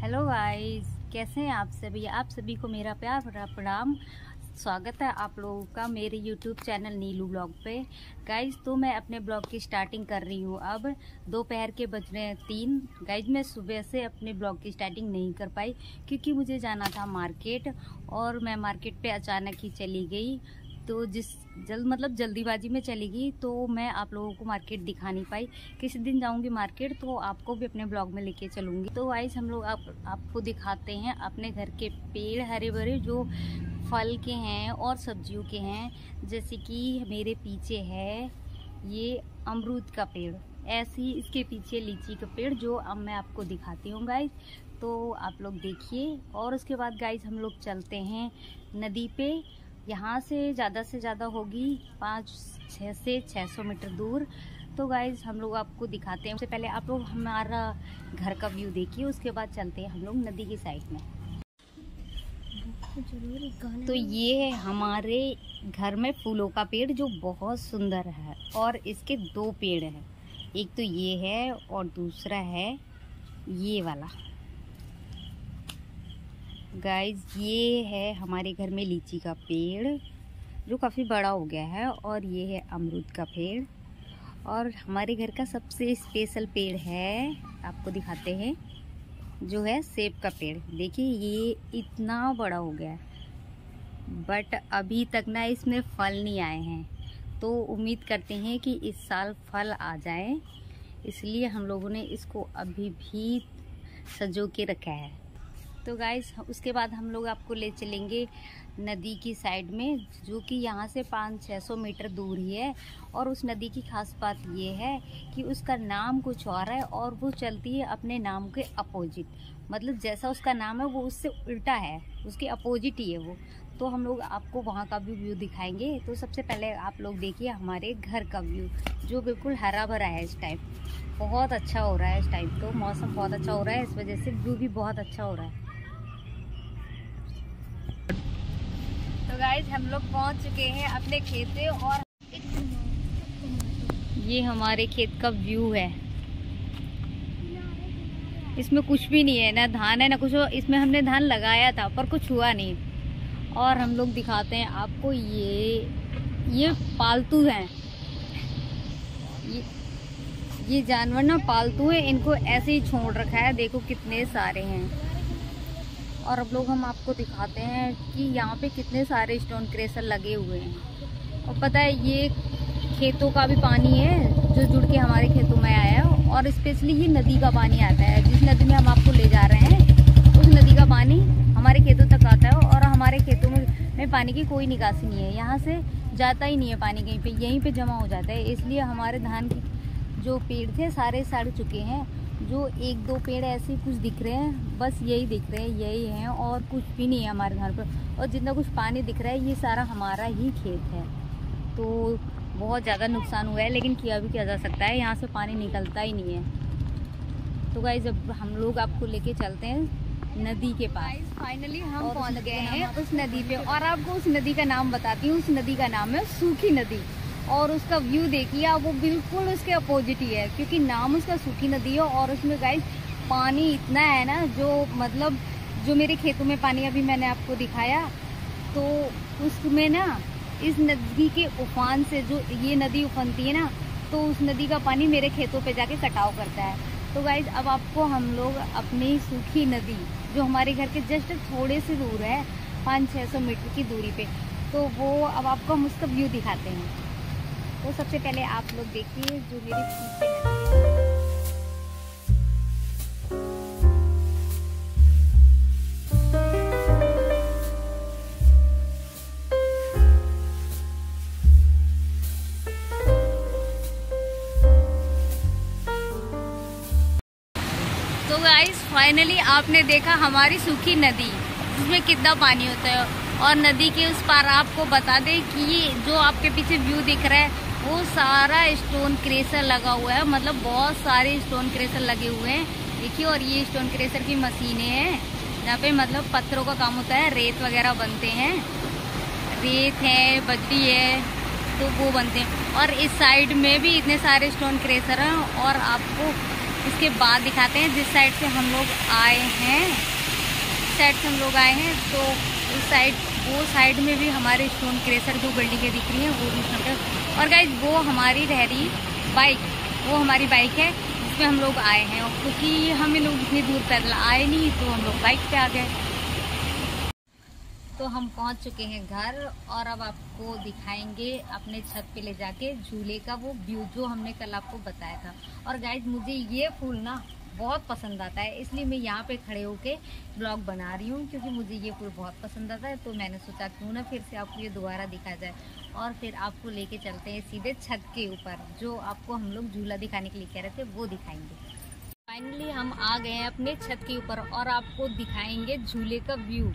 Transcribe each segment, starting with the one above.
Hello guys, कैसे हैं आप सभी। आप सभी को मेरा प्यार भरा प्रणाम। स्वागत है आप लोगों का मेरे यूट्यूब चैनल नीलू ब्लॉग पे। गाइस, तो मैं अपने ब्लॉग की स्टार्टिंग कर रही हूँ। अब दोपहर के बज रहे हैं 3। गाइस, मैं सुबह से अपने ब्लॉग की स्टार्टिंग नहीं कर पाई क्योंकि मुझे जाना था मार्केट और मैं मार्केट पे अचानक ही चली गई। तो जल्दीबाजी में चली गई, तो मैं आप लोगों को मार्केट दिखा नहीं पाई। किसी दिन जाऊंगी मार्केट तो आपको भी अपने ब्लॉग में लेके चलूंगी। तो गाइस, हम लोग आपको दिखाते हैं अपने घर के पेड़, हरे भरे जो फल के हैं और सब्जियों के हैं। जैसे कि मेरे पीछे है ये अमरूद का पेड़, ऐसे ही इसके पीछे लीची का पेड़, जो अब मैं आपको दिखाती हूँ गाइस। तो आप लोग देखिए। और उसके बाद गाइस हम लोग चलते हैं नदी पे। यहाँ से ज़्यादा होगी 500 से 600 मीटर दूर। तो गाइज हम लोग आपको दिखाते हैं। उससे पहले आप लोग हमारा घर का व्यू देखिए, उसके बाद चलते हैं हम लोग नदी की साइड में। तो ये है हमारे घर में फूलों का पेड़ जो बहुत सुंदर है, और इसके 2 पेड़ हैं। एक तो ये है और दूसरा है ये वाला। गाइज, ये है हमारे घर में लीची का पेड़ जो काफ़ी बड़ा हो गया है, और ये है अमरूद का पेड़। और हमारे घर का सबसे स्पेशल पेड़ है, आपको दिखाते हैं, जो है सेब का पेड़। देखिए ये इतना बड़ा हो गया है, बट अभी तक ना इसमें फल नहीं आए हैं। तो उम्मीद करते हैं कि इस साल फल आ जाए, इसलिए हम लोगों ने इसको अभी भी सजो के रखा है। तो गाइस, उसके बाद हम लोग आपको ले चलेंगे नदी की साइड में, जो कि यहाँ से 500-600 मीटर दूर ही है। और उस नदी की खास बात ये है कि उसका नाम कुछ और है, और वो चलती है अपने नाम के अपोजिट। मतलब जैसा उसका नाम है वो उससे उल्टा है, उसके अपोजिट ही है वो। तो हम लोग आपको वहाँ का भी व्यू दिखाएंगे। तो सबसे पहले आप लोग देखिए हमारे घर का व्यू, जो बिल्कुल हरा भरा है। इस टाइम बहुत अच्छा हो रहा है, इस टाइम तो मौसम बहुत अच्छा हो रहा है, इस वजह से व्यू भी बहुत अच्छा हो रहा है। तो गाइज, हम लोग पहुंच चुके हैं अपने खेत पे, और ये हमारे खेत का व्यू है। इसमें कुछ भी नहीं है, ना धान है ना कुछ। इसमें हमने धान लगाया था पर कुछ हुआ नहीं। और हम लोग दिखाते हैं आपको, ये पालतू हैं। ये जानवर ना पालतू है, इनको ऐसे ही छोड़ रखा है। देखो कितने सारे हैं। और अब लोग हम आपको दिखाते हैं कि यहाँ पे कितने सारे स्टोन क्रशर लगे हुए हैं। और पता है, ये खेतों का भी पानी है जो जुड़ के हमारे खेतों में आया है। और स्पेशली ये नदी का पानी आता है, जिस नदी में हम आपको ले जा रहे हैं उस नदी का पानी हमारे खेतों तक आता है। और हमारे खेतों में पानी की कोई निकासी नहीं है, यहाँ से जाता ही नहीं है पानी कहीं पे, यहीं पे जमा हो जाता है। इसलिए हमारे धान की जो पेड़ थे सारे सड़ चुके हैं। जो 1-2 पेड़ ऐसे कुछ दिख रहे हैं, बस यही दिख रहे हैं, यही हैं, और कुछ भी नहीं है हमारे धान पर। और जितना कुछ पानी दिख रहा है ये सारा हमारा ही खेत है। तो बहुत ज़्यादा नुकसान हुआ है, लेकिन किया भी क्या जा सकता है, यहाँ से पानी निकलता ही नहीं है। तो गाइस, जब हम लोग आपको लेके चलते हैं नदी के पास। फाइनली हम पहुँच गए हैं उस नदी पे, और आपको उस नदी का नाम बताती हूँ। उस नदी का नाम है सूखी नदी। और उसका व्यू देखिए आप, वो बिल्कुल उसके अपोजिट ही है, क्योंकि नाम उसका सूखी नदी है। और उसमें गाइस पानी इतना है ना, जो मेरे खेतों में पानी अभी मैंने आपको दिखाया, तो उसमें ना इस नदी के उफान से, जो ये नदी उफनती है ना, तो उस नदी का पानी मेरे खेतों पे जाके कटाव करता है। तो गाइस, अब आपको हम लोग अपनी सूखी नदी, जो हमारे घर के जस्ट थोड़े से दूर है, 500-600 मीटर की दूरी पे, तो वो अब आपको हम उसका व्यू दिखाते हैं। तो सबसे पहले आप लोग देखिए जो मेरे पीछे नदी है। तो गाइस, फाइनली आपने देखा हमारी सूखी नदी, जिसमें कितना पानी होता है। और नदी के उस पार आपको बता दें कि जो आपके पीछे व्यू दिख रहा है वो सारा स्टोन क्रशर लगा हुआ है। मतलब बहुत सारे स्टोन क्रशर लगे हुए हैं, देखिए। और ये स्टोन क्रशर की मशीनें हैं, जहाँ पे मतलब पत्थरों का काम होता है, रेत वगैरह बनते हैं। रेत है, बजरी है, तो वो बनते हैं। और इस साइड में भी इतने सारे स्टोन क्रशर हैं। और आपको इसके बाद दिखाते हैं जिस साइड से हम लोग आए हैं, तो उस साइड, वो साइड में भी हमारे स्टोन क्रेशर जो बिल्डिंगें दिख रही हैं वो भी स्टोन। और गाइज वो हमारी रह रही बाइक, वो हमारी बाइक है जिसमें हम लोग आए हैं, और क्योंकि हमें लोग इतनी दूर पैदल आए नहीं तो हम लोग बाइक पे आ गए। तो हम पहुंच चुके हैं घर, और अब आपको दिखाएंगे अपने छत पे ले जाके झूले का वो व्यू जो हमने कल आपको बताया था। और गाइज मुझे ये फूल ना बहुत पसंद आता है, इसलिए मैं यहाँ पे खड़े होके ब्लॉग बना रही हूँ, क्योंकि मुझे ये फूल बहुत पसंद आता है। तो मैंने सोचा क्यों ना फिर से आपको ये दोबारा दिखा जाए, और फिर आपको लेके चलते हैं सीधे छत के ऊपर, जो आपको हम लोग झूला दिखाने के लिए कह रहे थे वो दिखाएंगे। फाइनली हम आ गए हैं अपने छत के ऊपर और आपको दिखाएंगे झूले का व्यू।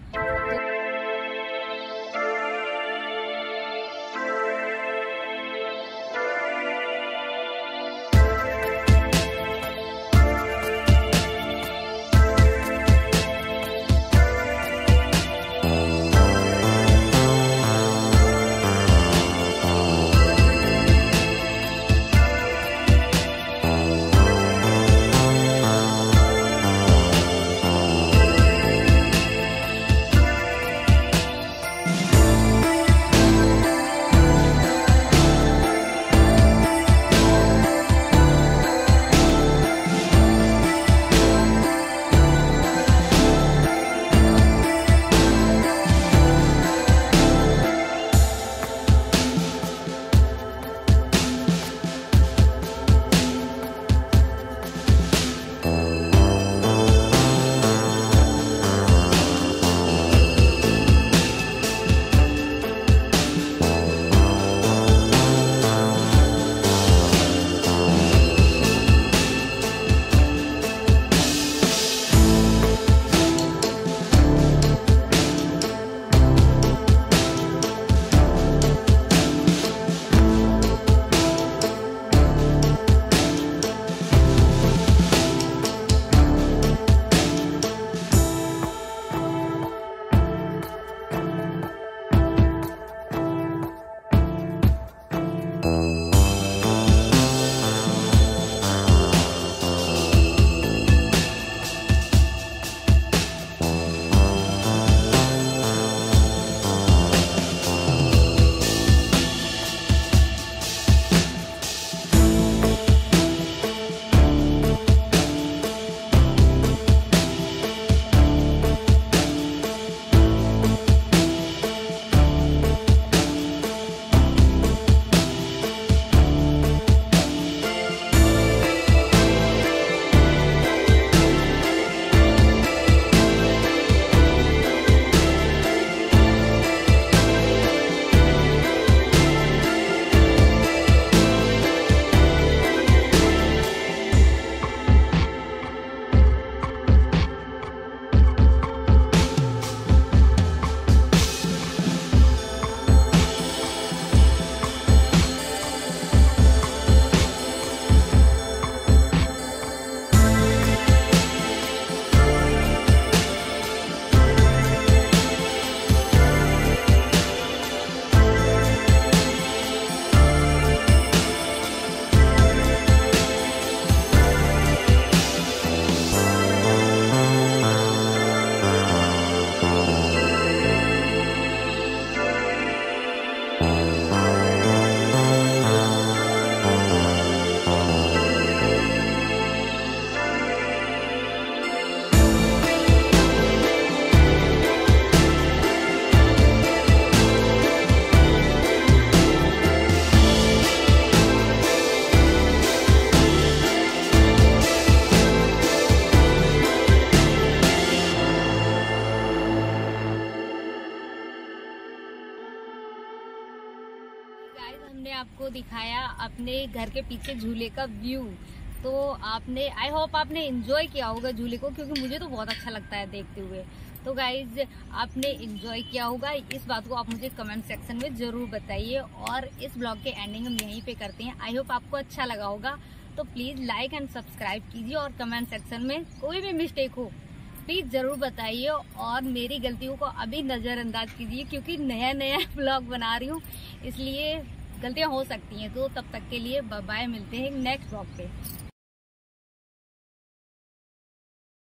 हमने आपको दिखाया अपने घर के पीछे झूले का व्यू। तो आपने, आई होप आपने एंजॉय किया होगा झूले को, क्योंकि मुझे तो बहुत अच्छा लगता है देखते हुए। तो गाइज आपने एंजॉय किया होगा, इस बात को आप मुझे कमेंट सेक्शन में जरूर बताइए। और इस ब्लॉग के एंडिंग हम यहीं पे करते हैं। आई होप आपको अच्छा लगा होगा, तो प्लीज लाइक एंड सब्सक्राइब कीजिए, और कमेंट सेक्शन में कोई भी मिस्टेक हो प्लीज जरूर बताइए, और मेरी गलतियों को अभी नजरअंदाज कीजिए, क्योंकि नया नया ब्लॉग बना रही हूँ, इसलिए गलतियां हो सकती हैं। तो तब तक के लिए बाय बाय, मिलते हैं नेक्स्ट ब्लॉग पे।